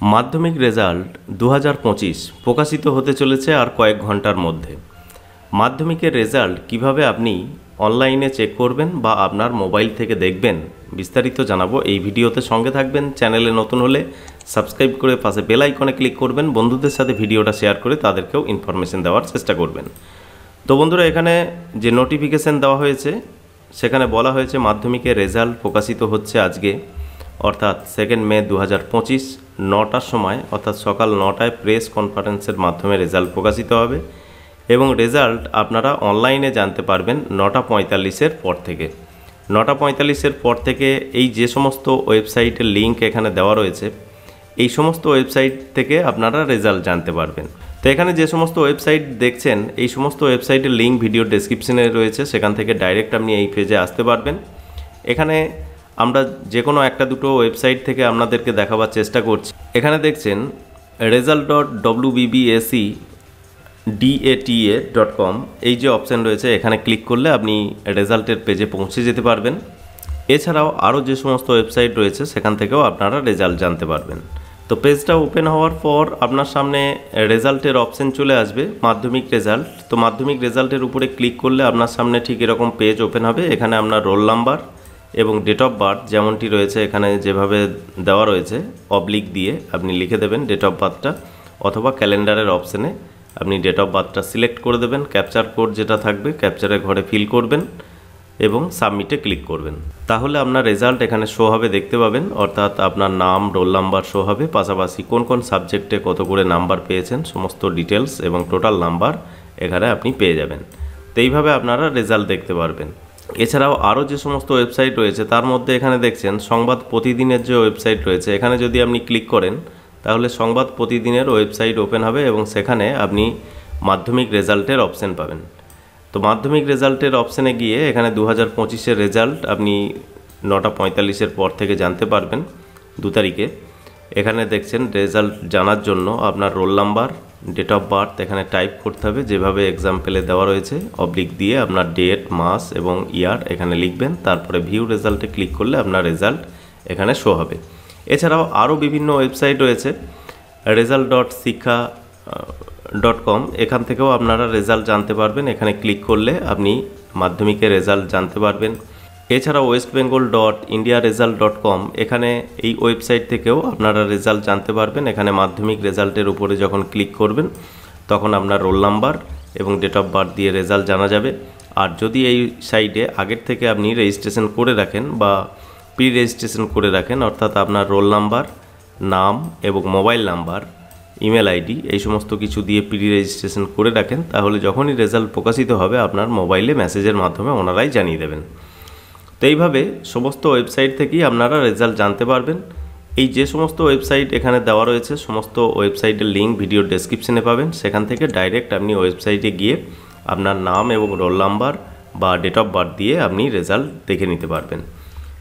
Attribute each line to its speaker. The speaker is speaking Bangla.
Speaker 1: মাধ্যমিক রেজাল্ট 2025 প্রকাশিত হতে চলেছে আর কয়েক ঘন্টার মধ্যে। মাধ্যমিকের রেজাল্ট কিভাবে আপনি অনলাইনে চেক করবেন বা আপনার মোবাইল থেকে দেখবেন বিস্তারিত জানাবো এই ভিডিওতে। সঙ্গে থাকবেন। চ্যানেলে নতুন হলে সাবস্ক্রাইব করে পাশে বেল আইকনে ক্লিক করবেন। বন্ধুদের সাথে ভিডিওটা শেয়ার করে তাদেরকেও ইনফরমেশন দেওয়ার চেষ্টা করবেন। তো বন্ধুরা, এখানে যে নোটিফিকেশন দেওয়া হয়েছে সেখানে বলা হয়েছে মাধ্যমিকের রেজাল্ট প্রকাশিত হচ্ছে আজকে, অর্থাৎ 2 মে 2025 9টার সময়, অর্থাৎ সকাল 9টায় প্রেস কনফারেন্সের মাধ্যমে রেজাল্ট প্রকাশিত হবে এবং রেজাল্ট আপনারা অনলাইনে জানতে পারবেন 9টা 45-এর পর থেকে। 9টা 45-এর পর থেকে এই যে সমস্ত ওয়েবসাইটের লিঙ্ক এখানে দেওয়া রয়েছে, এই সমস্ত ওয়েবসাইট থেকে আপনারা রেজাল্ট জানতে পারবেন। তো এখানে যে সমস্ত ওয়েবসাইট দেখছেন, এই সমস্ত ওয়েবসাইটের লিঙ্ক ভিডিও ডেসক্রিপশনে রয়েছে, সেখান থেকে ডাইরেক্ট আপনি এই পেজে আসতে পারবেন। এখানে আমরা যে কোনো একটা দুটো ওয়েবসাইট থেকে আপনাদেরকে দেখাবার চেষ্টা করছি। এখানে দেখছেন result.wbbscdata.com এই যে অপশান রয়েছে, এখানে ক্লিক করলে আপনি রেজাল্টের পেজে পৌঁছে যেতে পারবেন। এছাড়াও আরও যে সমস্ত ওয়েবসাইট রয়েছে সেখান থেকেও আপনারা রেজাল্ট জানতে পারবেন। তো পেজটা ওপেন হওয়ার পর আপনার সামনে রেজাল্টের অপশান চলে আসবে, মাধ্যমিক রেজাল্ট। তো মাধ্যমিক রেজাল্টের উপরে ক্লিক করলে আপনার সামনে ঠিক এরকম পেজ ওপেন হবে। এখানে আপনার রোল নাম্বার এবং ডেট অফ বার্থ যেমনটি রয়েছে এখানে যেভাবে দেওয়া রয়েছে অবলিক দিয়ে আপনি লিখে দেবেন ডেট অফ বার্থটা, অথবা ক্যালেন্ডারের অপশানে আপনি ডেট অফ বার্থটা সিলেক্ট করে দেবেন। ক্যাপচার কোড যেটা থাকবে ক্যাপচারের ঘরে ফিল করবেন এবং সাবমিটে ক্লিক করবেন। তাহলে আপনার রেজাল্ট এখানে শো হবে, দেখতে পাবেন। অর্থাৎ আপনার নাম, রোল নাম্বার শো হবে, পাশাপাশি কোন কোন সাবজেক্টে কত করে নাম্বার পেয়েছেন সমস্ত ডিটেলস এবং টোটাল নাম্বার এখানে আপনি পেয়ে যাবেন। তো এইভাবে আপনারা রেজাল্ট দেখতে পারবেন। এছাড়াও আরও যে সমস্ত ওয়েবসাইট রয়েছে তার মধ্যে এখানে দেখছেন সংবাদ প্রতিদিনের যে ওয়েবসাইট রয়েছে, এখানে যদি আপনি ক্লিক করেন তাহলে সংবাদ প্রতিদিনের ওয়েবসাইট ওপেন হবে এবং সেখানে আপনি মাধ্যমিক রেজাল্টের অপশান পাবেন। তো মাধ্যমিক রেজাল্টের অপশানে গিয়ে এখানে 2025-এর রেজাল্ট আপনি 9টা 45-এর পর থেকে জানতে পারবেন 2 তারিখে। এখানে দেখছেন রেজাল্ট জানার জন্য আপনার roll number, date of birth এখানে টাইপ করতে হবে, যেভাবে এক্সাম্পলে দেওয়া রয়েছে অবলিক দিয়ে আপনার ডেট, মাস এবং ইয়ার এখানে লিখবেন। তারপরে ভিউ রেজাল্টে ক্লিক করলে আপনার রেজাল্ট এখানে শো হবে। এছাড়াও আরও বিভিন্ন ওয়েবসাইট রয়েছে, result.শিক্ষা.com এখান থেকেও আপনারা রেজাল্ট জানতে পারবেন। এখানে ক্লিক করলে আপনি মাধ্যমিকের রেজাল্ট জানতে পারবেন। এছাড়াও westbengal.indiaresult.com এখানে এই ওয়েবসাইট থেকেও আপনারা রেজাল্ট জানতে পারবেন। এখানে মাধ্যমিক রেজাল্টের উপরে যখন ক্লিক করবেন তখন আপনার রোল নাম্বার এবং ডেট অফ বার্থ দিয়ে রেজাল্ট জানা যাবে। আর যদি এই সাইটে আগের থেকে আপনি রেজিস্ট্রেশন করে রাখেন বা প্রি রেজিস্ট্রেশন করে রাখেন, অর্থাৎ আপনার রোল নাম্বার, নাম এবং মোবাইল নাম্বার, ইমেল আইডি এই সমস্ত কিছু দিয়ে প্রি রেজিস্ট্রেশন করে রাখেন, তাহলে যখনই রেজাল্ট প্রকাশিত হবে আপনার মোবাইলে মেসেজের মাধ্যমে ওনারাই জানিয়ে দেবেন। তো এইভাবে সমস্ত ওয়েবসাইট থেকেই আপনারা রেজাল্ট জানতে পারবেন। এই যে সমস্ত ওয়েবসাইট এখানে দেওয়া রয়েছে সমস্ত ওয়েবসাইটের লিঙ্ক ভিডিও ডেসক্রিপশনে পাবেন। সেখান থেকে ডাইরেক্ট আপনি ওয়েবসাইটে গিয়ে আপনার নাম এবং রোল নাম্বার বা ডেট অফ বার্থ দিয়ে আপনি রেজাল্ট দেখে নিতে পারবেন।